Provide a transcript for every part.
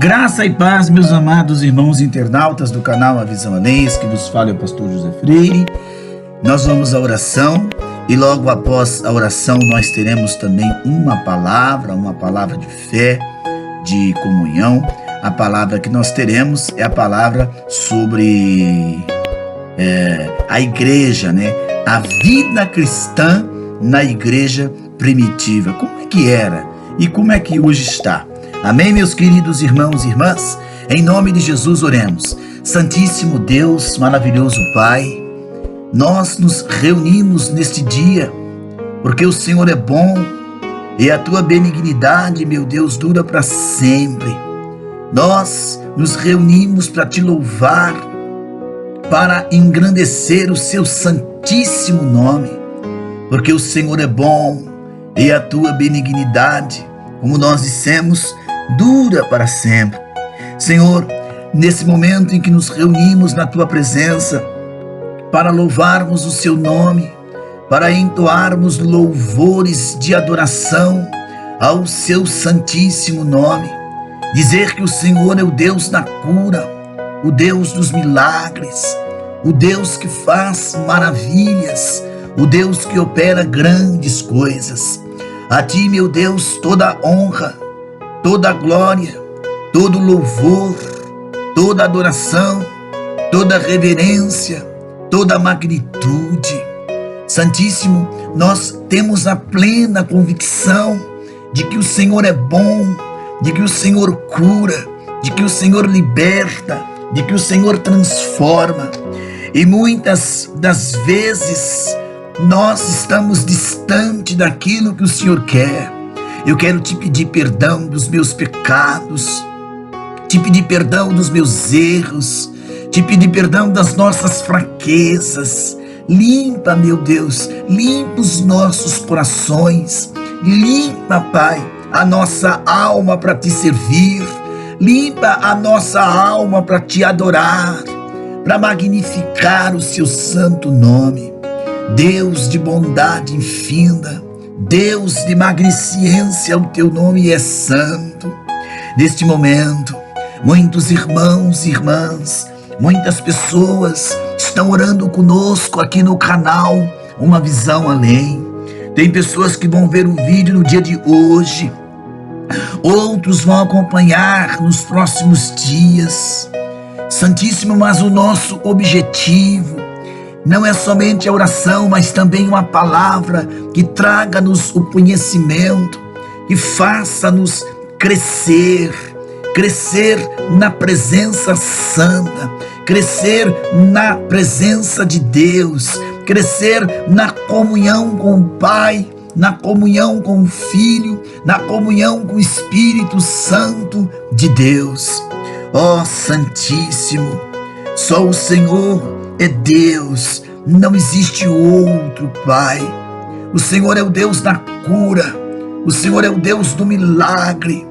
Graça e paz, meus amados irmãos internautas do canal A Visão Além, que vos fala é o pastor José Freire. Nós vamos à oração e logo após a oração nós teremos também uma palavra de fé, de comunhão. A palavra que nós teremos é a palavra sobre a igreja, a vida cristã na igreja primitiva. Como é que era e como é que hoje está? Amém, meus queridos irmãos e irmãs? Em nome de Jesus oremos. Santíssimo Deus, maravilhoso Pai, nós nos reunimos neste dia, porque o Senhor é bom e a Tua benignidade, meu Deus, dura para sempre. Nós nos reunimos para Te louvar, para engrandecer o Seu santíssimo nome, porque o Senhor é bom e a Tua benignidade, como nós dissemos, dura para sempre. Senhor, nesse momento em que nos reunimos na Tua presença, para louvarmos o Seu nome, para entoarmos louvores de adoração ao Seu santíssimo nome, dizer que o Senhor é o Deus da cura, o Deus dos milagres, o Deus que faz maravilhas, o Deus que opera grandes coisas. A Ti, meu Deus, toda a honra, toda a glória, todo louvor, toda adoração, toda reverência, toda magnitude. Santíssimo, nós temos a plena convicção de que o Senhor é bom, de que o Senhor cura, de que o Senhor liberta, de que o Senhor transforma. E muitas das vezes nós estamos distante daquilo que o Senhor quer. Eu quero Te pedir perdão dos meus pecados, Te pedir perdão dos meus erros, Te pedir perdão das nossas fraquezas. Limpa, meu Deus, limpa os nossos corações, limpa, Pai, a nossa alma para Te servir, limpa a nossa alma para Te adorar, para magnificar o Seu santo nome. Deus de bondade infinda, Deus de magnificência, o Teu nome é santo. Neste momento, muitos irmãos e irmãs, muitas pessoas estão orando conosco aqui no canal Uma Visão Além. Tem pessoas que vão ver o vídeo no dia de hoje, outros vão acompanhar nos próximos dias. Santíssimo, mas o nosso objetivo não é somente a oração, mas também uma palavra que traga-nos o conhecimento, que faça-nos crescer na presença santa, crescer na presença de Deus, crescer na comunhão com o Pai, na comunhão com o Filho, na comunhão com o Espírito Santo de Deus. Ó Santíssimo, só o Senhor é Deus, não existe outro, Pai. O Senhor é o Deus da cura, o Senhor é o Deus do milagre,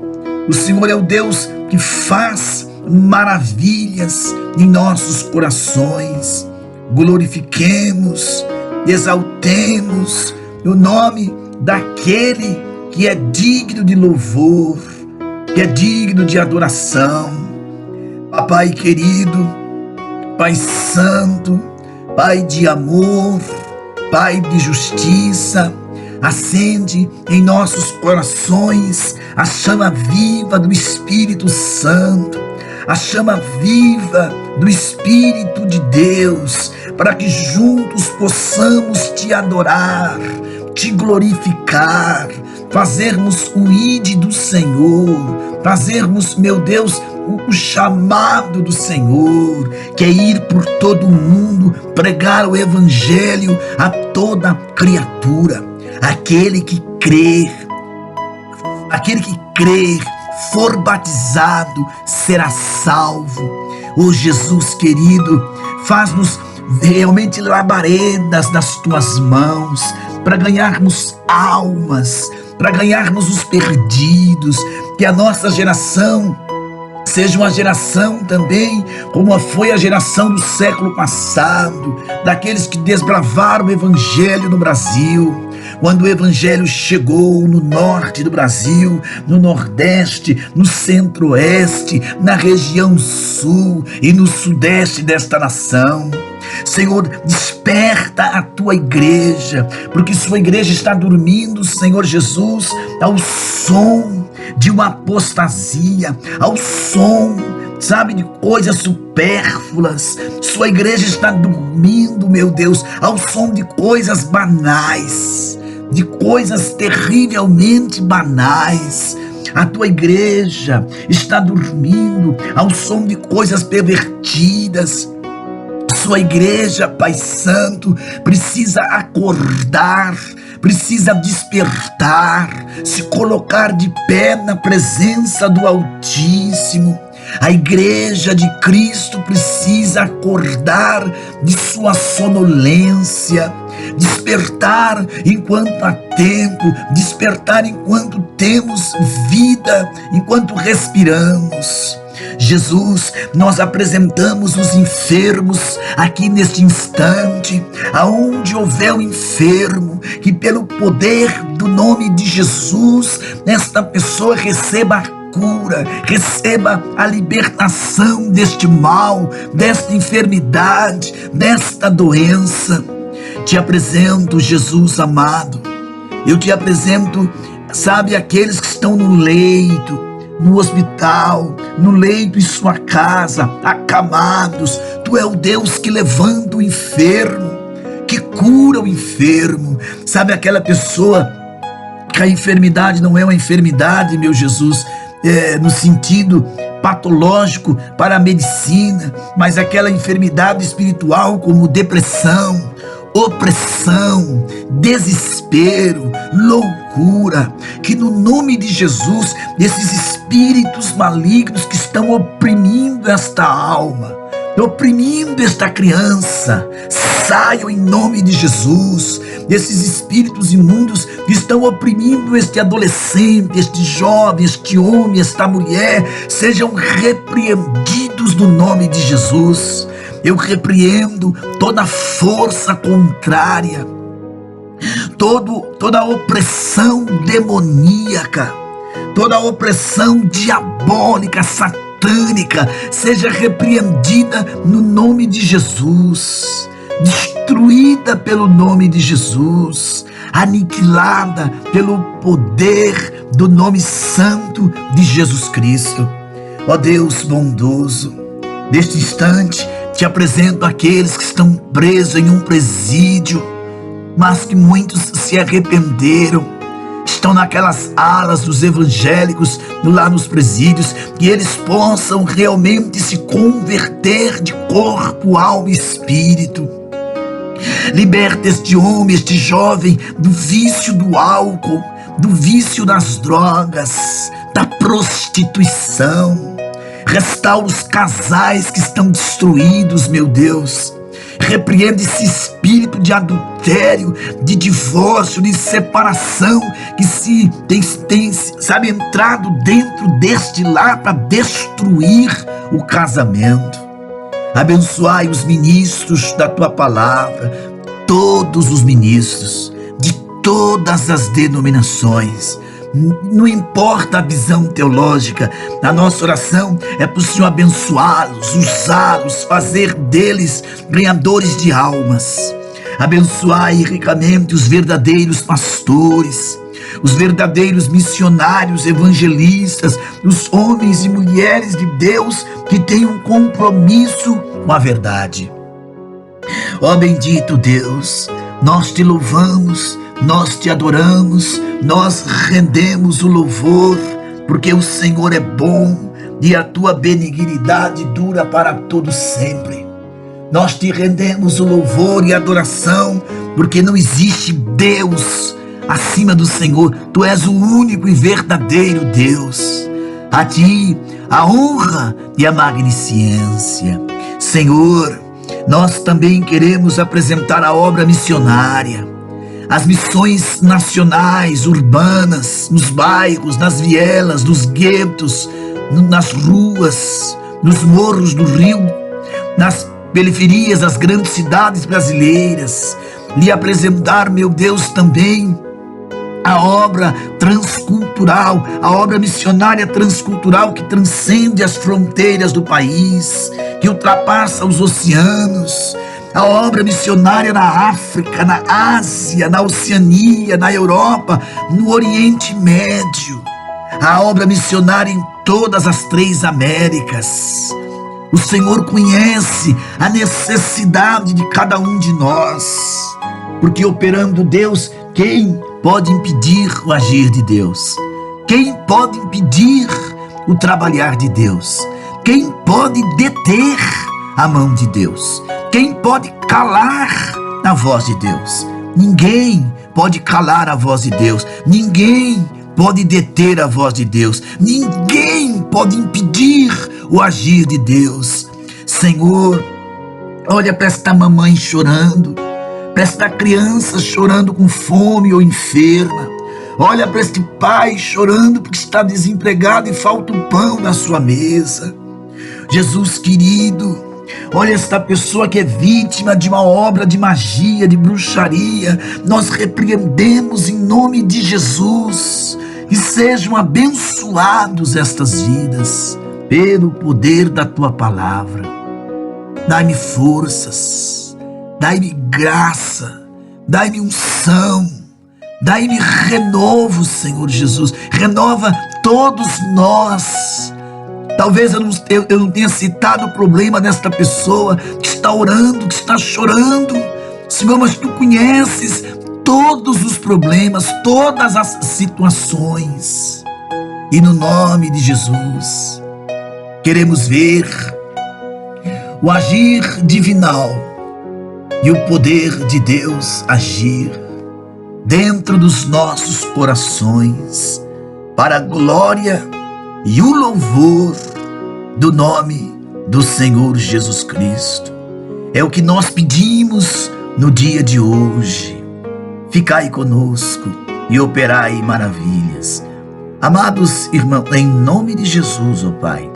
o Senhor é o Deus que faz maravilhas em nossos corações. Glorifiquemos, exaltemos o nome daquele que é digno de louvor, que é digno de adoração. Papai querido, Pai santo, Pai de amor, Pai de justiça, acende em nossos corações a chama viva do Espírito Santo, a chama viva do Espírito de Deus, para que juntos possamos Te adorar, Te glorificar, fazermos o ide do Senhor, fazermos, meu Deus, o chamado do Senhor, que é ir por todo o mundo, pregar o Evangelho a toda criatura. Aquele que crer, for batizado, será salvo. Ô Jesus querido, faz-nos realmente labaredas das Tuas mãos, para ganharmos almas, para ganharmos os perdidos, que a nossa geração seja uma geração também, como foi a geração do século passado, daqueles que desbravaram o Evangelho no Brasil, quando o evangelho chegou no norte do Brasil, no nordeste, no centro-oeste, na região sul e no sudeste desta nação. Senhor, desperta a tua igreja, porque sua igreja está dormindo, Senhor Jesus, ao som de uma apostasia, ao som, sabe, de coisas supérfluas. Sua igreja está dormindo, meu Deus, ao som de coisas banais, de coisas terrivelmente banais. A tua igreja está dormindo ao som de coisas pervertidas. Sua igreja, Pai Santo, precisa acordar, precisa despertar, se colocar de pé na presença do Altíssimo. A igreja de Cristo precisa acordar de sua sonolência, despertar enquanto há tempo, despertar enquanto temos vida, enquanto respiramos. Jesus, nós apresentamos os enfermos aqui neste instante, aonde houver um enfermo, que pelo poder do nome de Jesus, esta pessoa receba a cura, receba a libertação deste mal, desta enfermidade, desta doença. Te apresento, Jesus amado, eu te apresento, sabe, aqueles que estão no leito, no hospital, no leito em sua casa, acamados. Tu é o Deus que levanta o enfermo, que cura o enfermo. Sabe aquela pessoa que a enfermidade não é uma enfermidade, meu Jesus, no sentido patológico para a medicina, mas aquela enfermidade espiritual como depressão, opressão, desespero, loucura, que no nome de Jesus, esses espíritos malignos que estão oprimindo esta alma, oprimindo esta criança, saiam em nome de Jesus. Esses espíritos imundos que estão oprimindo este adolescente, este jovem, este homem, esta mulher, sejam repreendidos no nome de Jesus. Eu repreendo toda força contrária, toda opressão demoníaca, toda opressão diabólica, satânica, seja repreendida no nome de Jesus, destruída pelo nome de Jesus, aniquilada pelo poder do nome santo de Jesus Cristo. Ó Deus bondoso, neste instante te apresento aqueles que estão presos em um presídio, mas que muitos se arrependeram, estão naquelas alas dos evangélicos, lá nos presídios, que eles possam realmente se converter de corpo, alma e espírito. Liberta este homem, este jovem, do vício do álcool, do vício das drogas, da prostituição. Restaura os casais que estão destruídos, meu Deus. Repreende esse espírito de adultério, de divórcio, de separação, que tem sabe, entrado dentro deste lar para destruir o casamento. Abençoai os ministros da tua palavra, todos os ministros, de todas as denominações. Não importa a visão teológica, a nossa oração é para o Senhor abençoá-los, usá-los, fazer deles ganhadores de almas. Abençoai ricamente os verdadeiros pastores, os verdadeiros missionários, evangelistas, os homens e mulheres de Deus que têm um compromisso com a verdade. Ó bendito Deus, nós te louvamos, nós te adoramos, nós rendemos o louvor, porque o Senhor é bom e a tua benignidade dura para todo sempre. Nós te rendemos o louvor e a adoração, porque não existe Deus acima do Senhor. Tu és o único e verdadeiro Deus. A ti a honra e a magnificência. Senhor, nós também queremos apresentar a obra missionária, as missões nacionais, urbanas, nos bairros, nas vielas, nos guetos, nas ruas, nos morros do Rio, nas periferias das grandes cidades brasileiras. Lhe apresentar, meu Deus, também a obra transcultural, a obra missionária transcultural que transcende as fronteiras do país, que ultrapassa os oceanos, a obra missionária na África, na Ásia, na Oceania, na Europa, no Oriente Médio, a obra missionária em todas as 3 Américas. O Senhor conhece a necessidade de cada um de nós, porque operando Deus, quem pode impedir o agir de Deus? Quem pode impedir o trabalhar de Deus? Quem pode deter a mão de Deus? Quem pode calar a voz de Deus? Ninguém pode calar a voz de Deus. Ninguém pode deter a voz de Deus. Ninguém pode impedir o agir de Deus. Senhor, olha para esta mamãe chorando, para esta criança chorando com fome ou enferma. Olha para este pai chorando porque está desempregado e falta o pão na sua mesa. Jesus querido, olha esta pessoa que é vítima de uma obra de magia, de bruxaria. Nós repreendemos em nome de Jesus. E sejam abençoados estas vidas pelo poder da tua palavra. Dai-me forças, dai-me graça, dai-me unção, dai-me renovo, Senhor Jesus. Renova todos nós. Talvez eu não tenha citado o problema desta pessoa que está orando, que está chorando, Senhor, mas tu conheces todos os problemas, todas as situações. E no nome de Jesus, queremos ver o agir divinal e o poder de Deus agir dentro dos nossos corações, para a glória e o louvor do nome do Senhor Jesus Cristo. É o que nós pedimos no dia de hoje. Ficai conosco e operai maravilhas. Amados irmãos, em nome de Jesus, ó Pai.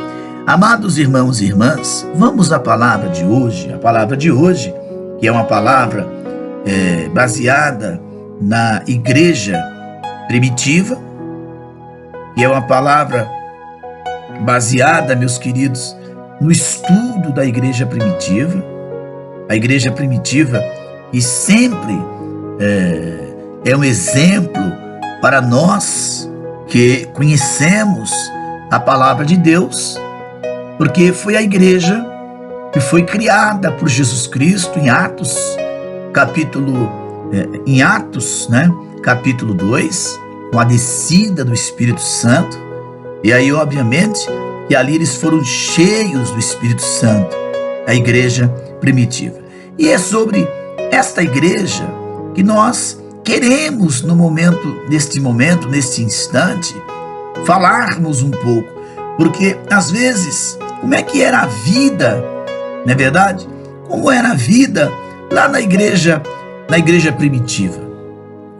Amados irmãos e irmãs, vamos à palavra de hoje. A palavra de hoje, que é uma palavra baseada na igreja primitiva, que é uma palavra baseada, meus queridos, no estudo da igreja primitiva. A igreja primitiva, que sempre é um exemplo para nós que conhecemos a palavra de Deus, porque foi a igreja que foi criada por Jesus Cristo em Atos, capítulo 2, com a descida do Espírito Santo. E aí, obviamente, que ali eles foram cheios do Espírito Santo, a igreja primitiva. E é sobre esta igreja que nós queremos, neste instante, falarmos um pouco. Porque, às vezes, como é que era a vida, não é verdade? Como era a vida lá na igreja primitiva?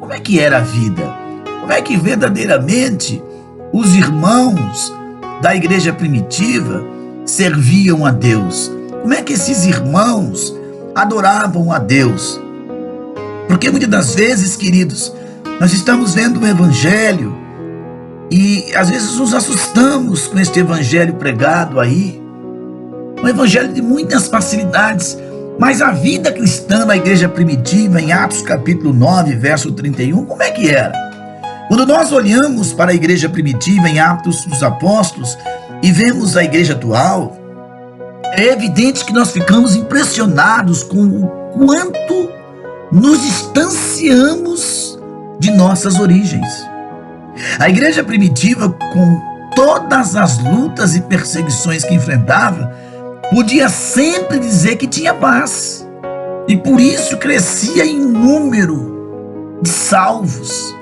Como é que era a vida? Como é que verdadeiramente os irmãos da igreja primitiva serviam a Deus? Como é que esses irmãos adoravam a Deus? Porque muitas das vezes, queridos, nós estamos vendo o evangelho e às vezes nos assustamos com este evangelho pregado aí, um evangelho de muitas facilidades. Mas a vida cristã na igreja primitiva, em Atos capítulo 9, verso 31, como é que era? Quando nós olhamos para a igreja primitiva em Atos dos Apóstolos e vemos a igreja atual, é evidente que nós ficamos impressionados com o quanto nos distanciamos de nossas origens. A igreja primitiva, com todas as lutas e perseguições que enfrentava, podia sempre dizer que tinha paz, e por isso crescia em número de salvos.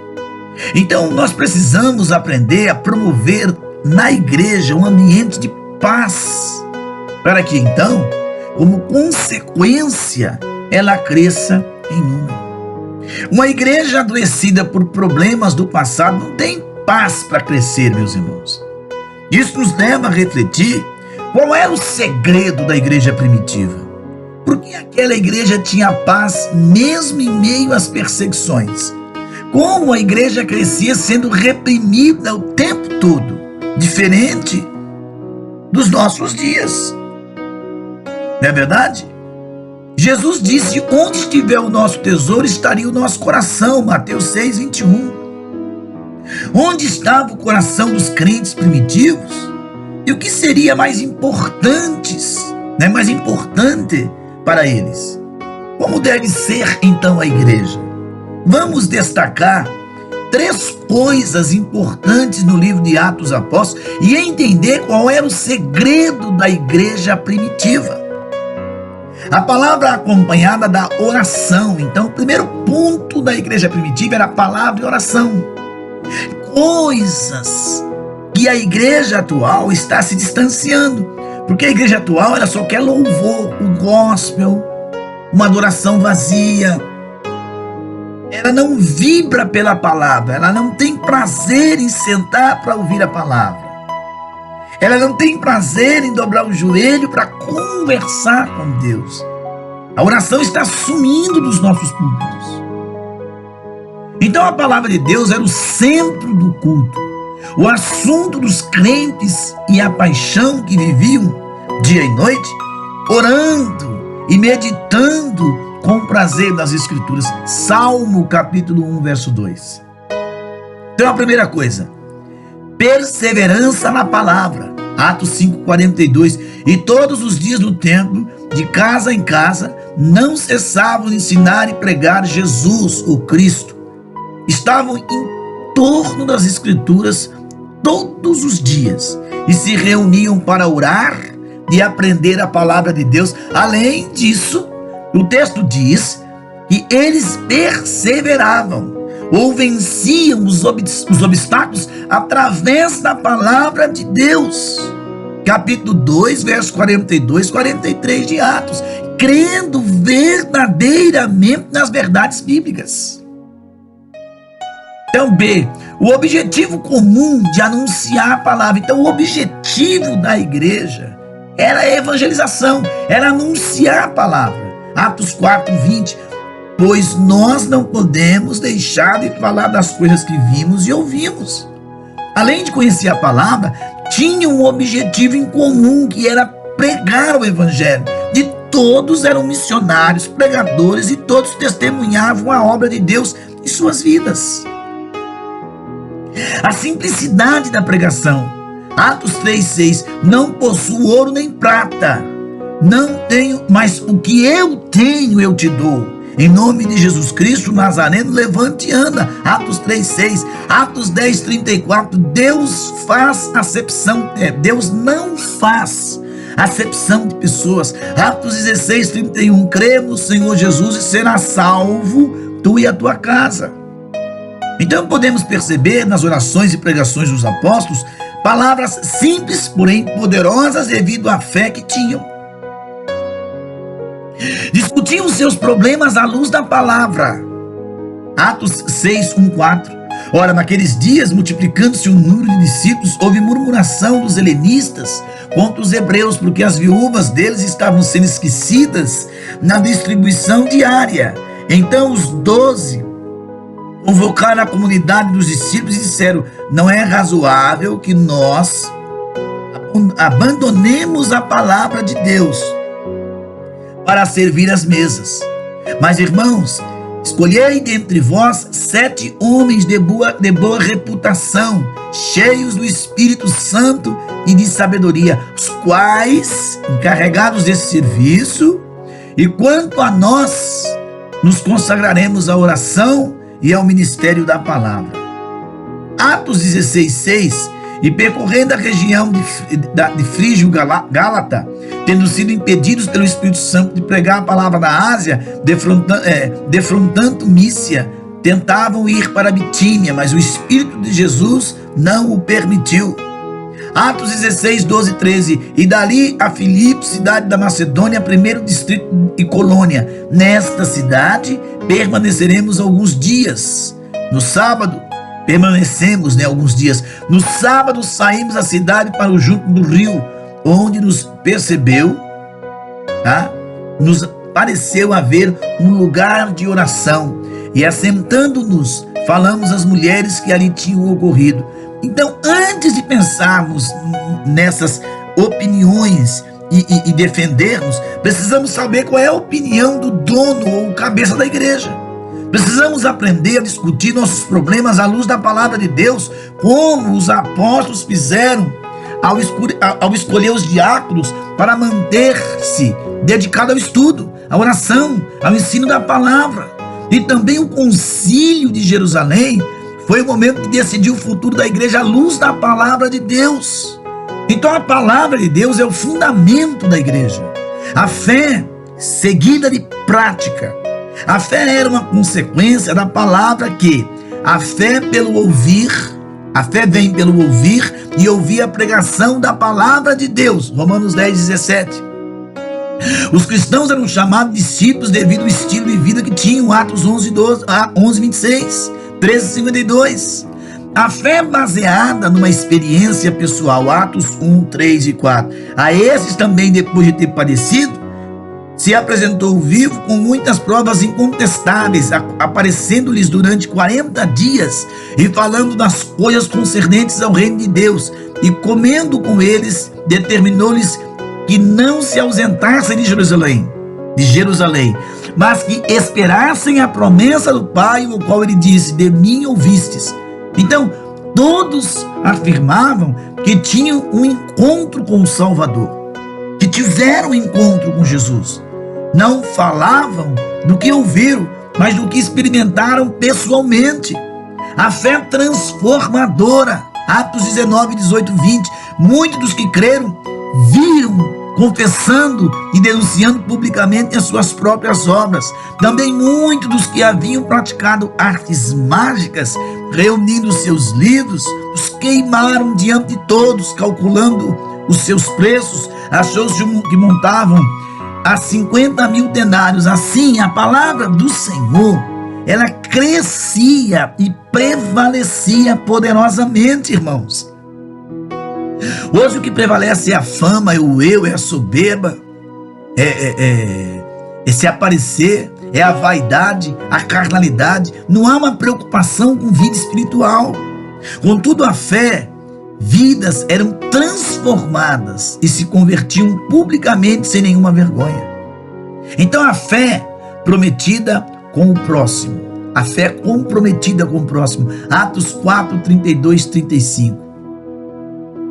Então nós precisamos aprender a promover na igreja um ambiente de paz, para que então, como consequência, ela cresça em número. Uma igreja adoecida por problemas do passado não tem paz para crescer, meus irmãos. Isso nos leva a refletir qual era o segredo da igreja primitiva. Por que aquela igreja tinha paz mesmo em meio às perseguições? como a igreja crescia sendo reprimida o tempo todo, diferente dos nossos dias. Não é verdade? Jesus disse: onde estiver o nosso tesouro, estaria o nosso coração. Mateus 6, 21. Onde estava o coração dos crentes primitivos? E o que seria mais importante para eles? Como deve ser então a igreja? Vamos destacar 3 coisas importantes no livro de Atos Apóstolos e entender qual era o segredo da igreja primitiva. A palavra acompanhada da oração. Então, o primeiro ponto da igreja primitiva era a palavra e oração. Coisas que a igreja atual está se distanciando, porque a igreja atual ela só quer louvor, o gospel, uma adoração vazia. Ela não vibra pela palavra, ela não tem prazer em sentar para ouvir a palavra. Ela não tem prazer em dobrar o joelho para conversar com Deus. A oração está sumindo dos nossos púlpitos. Então a palavra de Deus era o centro do culto, o assunto dos crentes e a paixão que viviam dia e noite, orando e meditando com prazer nas Escrituras. Salmo capítulo 1, verso 2. Então a primeira coisa, perseverança na palavra. Atos 5:42. E todos os dias no templo, de casa em casa, não cessavam de ensinar e pregar Jesus, o Cristo. Estavam em torno das Escrituras todos os dias e se reuniam para orar e aprender a palavra de Deus. Além disso, o texto diz que eles perseveravam ou venciam os obstáculos através da palavra de Deus. Capítulo 2, verso 42, 43 de Atos. Crendo verdadeiramente nas verdades bíblicas. Então, B, o objetivo comum de anunciar a palavra. Então, o objetivo da igreja era a evangelização, era anunciar a palavra. Atos 4, 20. Pois nós não podemos deixar de falar das coisas que vimos e ouvimos. Além de conhecer a palavra, tinham um objetivo em comum, que era pregar o evangelho. De todos eram missionários, pregadores, e todos testemunhavam a obra de Deus em suas vidas. A simplicidade da pregação. Atos 3:6. Não possuo ouro nem prata, não tenho, mas o que eu tenho eu te dou. Em nome de Jesus Cristo Nazareno, levante e anda. Atos 3:6. Atos 10:34. Deus não faz acepção de pessoas. Atos 16:31. Crê no Senhor Jesus e será salvo, tu e a tua casa. Então podemos perceber nas orações e pregações dos apóstolos palavras simples, porém poderosas devido à fé que tinham. Discutiam seus problemas à luz da palavra. Atos 6:1-4. Ora, naqueles dias, multiplicando-se o número de discípulos, houve murmuração dos helenistas contra os hebreus, porque as viúvas deles estavam sendo esquecidas na distribuição diária. Então os 12 convocaram a comunidade dos discípulos e disseram: não é razoável que nós abandonemos a palavra de Deus para servir as mesas. Mas, irmãos, escolhei dentre vós 7 homens de boa reputação, cheios do Espírito Santo e de sabedoria, os quais, encarregados desse serviço, e quanto a nós, nos consagraremos à oração e ao ministério da palavra. Atos 16:6. E percorrendo a região de Frígio Gálata, tendo sido impedidos pelo Espírito Santo de pregar a palavra na Ásia, defrontando Mícia, tentavam ir para Bitínia, mas o Espírito de Jesus não o permitiu. Atos 16:12-13. E dali a Filipos, cidade da Macedônia, primeiro distrito e colônia. Nesta cidade permaneceremos alguns dias. No sábado permanecemos, alguns dias. No sábado saímos da cidade para o junto do rio, onde nos pareceu haver um lugar de oração. E assentando-nos, falamos às mulheres que ali tinham ocorrido. Então, antes de pensarmos nessas opiniões e defendermos, precisamos saber qual é a opinião do dono ou cabeça da igreja. Precisamos aprender a discutir nossos problemas à luz da palavra de Deus, como os apóstolos fizeram ao escolher os diáconos para manter-se dedicado ao estudo, à oração, ao ensino da palavra. E também o concílio de Jerusalém foi o momento de decidir o futuro da igreja à luz da palavra de Deus. Então a palavra de Deus é o fundamento da igreja. A fé seguida de prática. A fé era uma consequência da palavra que a fé pelo ouvir, a fé vem pelo ouvir e ouvir a pregação da palavra de Deus. Romanos 10:17. Os cristãos eram chamados discípulos devido ao estilo de vida que tinham, Atos 11:26, 13:52. A fé baseada numa experiência pessoal, Atos 1, 3 e 4. A esses também, depois de ter padecido, se apresentou vivo com muitas provas incontestáveis, aparecendo-lhes durante 40 dias e falando das coisas concernentes ao reino de Deus. E comendo com eles, determinou-lhes que não se ausentassem de Jerusalém, mas que esperassem a promessa do Pai, o qual ele disse: de mim ouvistes. Então, todos afirmavam que tinham um encontro com o Salvador, que tiveram um encontro com Jesus. Não falavam do que ouviram, mas do que experimentaram pessoalmente. A fé transformadora, Atos 19, 18, 20. Muitos dos que creram viam confessando e denunciando publicamente as suas próprias obras. Também muitos dos que haviam praticado artes mágicas, reunindo seus livros, os queimaram diante de todos, calculando os seus preços. Achou-se que montavam a 50.000 denários. Assim, a palavra do Senhor, ela crescia e prevalecia poderosamente, irmãos. Hoje o que prevalece é a fama, é o eu, é a soberba, é se aparecer, é a vaidade, a carnalidade. Não há uma preocupação com vida espiritual. Contudo, a fé, vidas eram transformadas e se convertiam publicamente sem nenhuma vergonha. Então a fé prometida com o próximo, a fé comprometida com o próximo, Atos 4, 32, 35.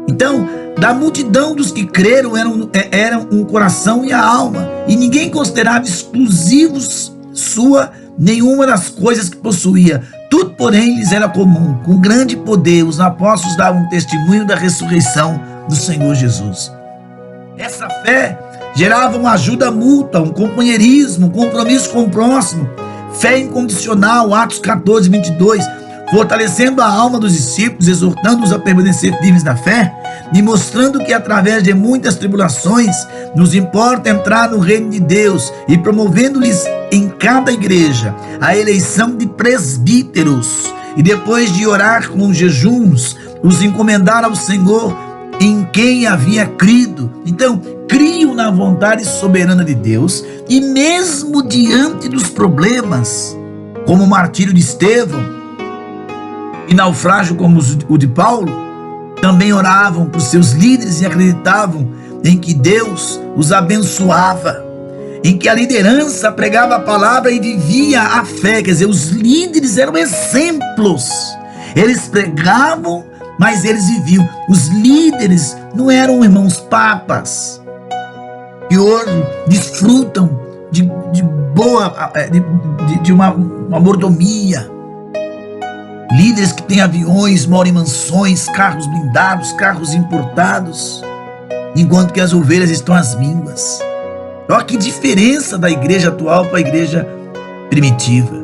Então, da multidão dos que creram eram um coração e a alma, e ninguém considerava exclusivos sua nenhuma das coisas que possuía. Tudo, porém, lhes era comum. Com grande poder, os apóstolos davam testemunho da ressurreição do Senhor Jesus. Essa fé gerava uma ajuda mútua, um companheirismo, um compromisso com o próximo. Fé incondicional, Atos 14, 22. Fortalecendo a alma dos discípulos, exortando-os a permanecer firmes na fé e mostrando que através de muitas tribulações nos importa entrar no reino de Deus, e promovendo-lhes em cada igreja a eleição de presbíteros, e depois de orar com jejuns, os encomendar ao Senhor em quem havia crido. Então, criam na vontade soberana de Deus, e mesmo diante dos problemas, como o martírio de Estevão e naufrágio como o de Paulo, também oravam por seus líderes e acreditavam em que Deus os abençoava, em que a liderança pregava a palavra e vivia a fé. Quer dizer, os líderes eram exemplos. Eles pregavam, mas eles viviam. Os líderes não eram irmãos papas, que hoje desfrutam de uma mordomia. Líderes que têm aviões, moram em mansões, carros blindados, carros importados, enquanto que as ovelhas estão às mínguas. Olha que diferença da igreja atual para a igreja primitiva.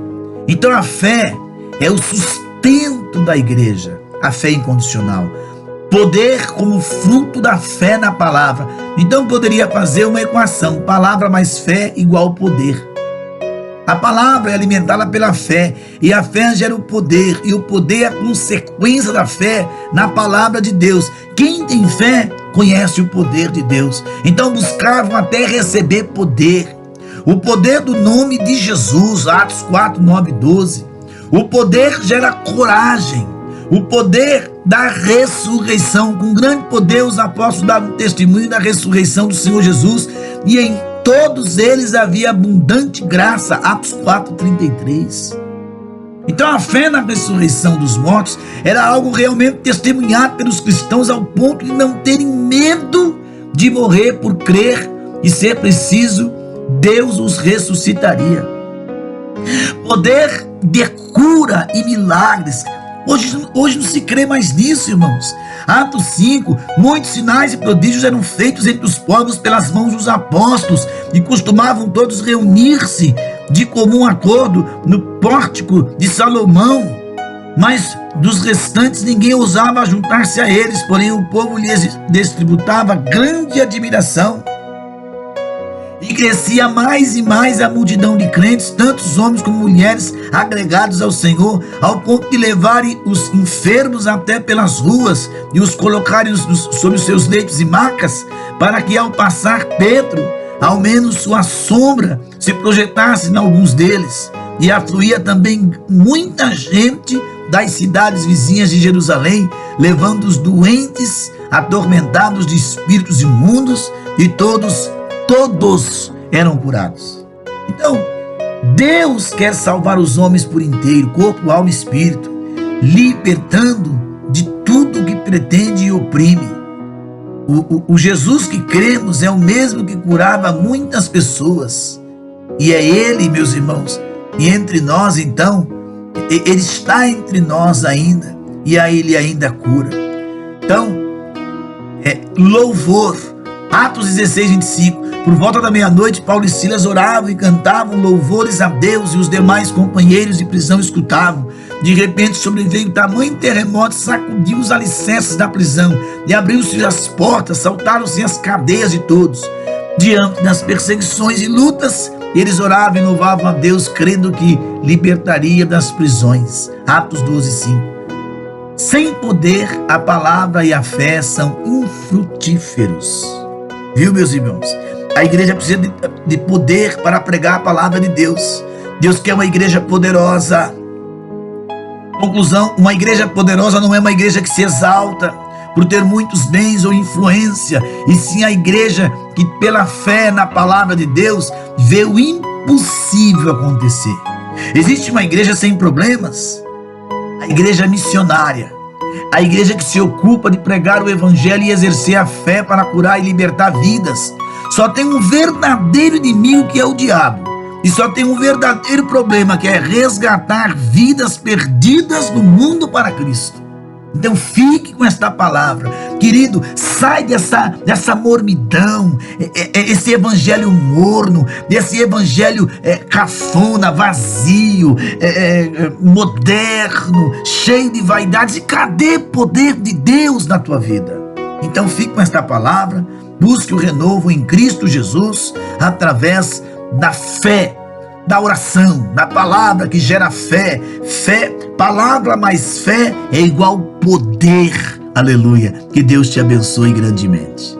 Então a fé é o sustento da igreja, a fé incondicional. Poder como fruto da fé na palavra. Então poderia fazer uma equação: palavra mais fé igual poder. A palavra é alimentada pela fé, e a fé gera o poder, e o poder é a consequência da fé na palavra de Deus. Quem tem fé conhece o poder de Deus. Então buscavam até receber poder. O poder do nome de Jesus, Atos 4, 9, 12. O poder gera coragem. O poder da ressurreição. Com grande poder os apóstolos davam testemunho da ressurreição do Senhor Jesus, e em todos eles havia abundante graça. Atos 4:33. Então a fé na ressurreição dos mortos era algo realmente testemunhado pelos cristãos, ao ponto de não terem medo de morrer por crer, e ser preciso, Deus os ressuscitaria. Poder de cura e milagres. Hoje não se crê mais nisso, irmãos. Atos 5, muitos sinais e prodígios eram feitos entre os povos pelas mãos dos apóstolos, e costumavam todos reunir-se de comum acordo no pórtico de Salomão. Mas dos restantes ninguém ousava juntar-se a eles, porém o povo lhes distributava grande admiração. E crescia mais e mais a multidão de crentes, tantos homens como mulheres agregados ao Senhor, ao ponto de levarem os enfermos até pelas ruas e os colocarem sobre os seus leitos e macas, para que ao passar Pedro, ao menos sua sombra se projetasse em alguns deles. E afluía também muita gente das cidades vizinhas de Jerusalém, levando os doentes, atormentados de espíritos imundos, e todos eram curados. Então, Deus quer salvar os homens por inteiro, corpo, alma e espírito, libertando de tudo que pretende e oprime. O Jesus que cremos é o mesmo que curava muitas pessoas, e é Ele, meus irmãos, e entre nós, então, Ele está entre nós ainda, e a Ele ainda cura. Então, louvor. Atos 16:25. Por volta da meia-noite, Paulo e Silas oravam e cantavam louvores a Deus, e os demais companheiros de prisão escutavam. De repente sobreveio tamanho terremoto, sacudiu os alicerces da prisão, e abriu-se as portas, saltaram-se as cadeias de todos. Diante das perseguições e lutas, eles oravam e louvavam a Deus, crendo que libertaria das prisões. Atos 12:5. Sem poder, a palavra e a fé são infrutíferos. Viu, meus irmãos? A igreja precisa de poder para pregar a palavra de Deus. Deus quer uma igreja poderosa. Conclusão: uma igreja poderosa não é uma igreja que se exalta por ter muitos bens ou influência, e sim a igreja que, pela fé na palavra de Deus, vê o impossível acontecer. Existe uma igreja sem problemas? A igreja missionária. A igreja que se ocupa de pregar o evangelho e exercer a fé para curar e libertar vidas. Só tem um verdadeiro inimigo, que é o diabo. E só tem um verdadeiro problema, que é resgatar vidas perdidas no mundo para Cristo. Então fique com esta palavra, querido. Sai dessa mornidão, esse evangelho morno, desse evangelho cafona, vazio, moderno, cheio de vaidades. E cadê o poder de Deus na tua vida? Então fique com esta palavra. Busque o renovo em Cristo Jesus através da fé, da oração, da palavra que gera fé. Fé, palavra mais fé é igual poder. Aleluia. Que Deus te abençoe grandemente.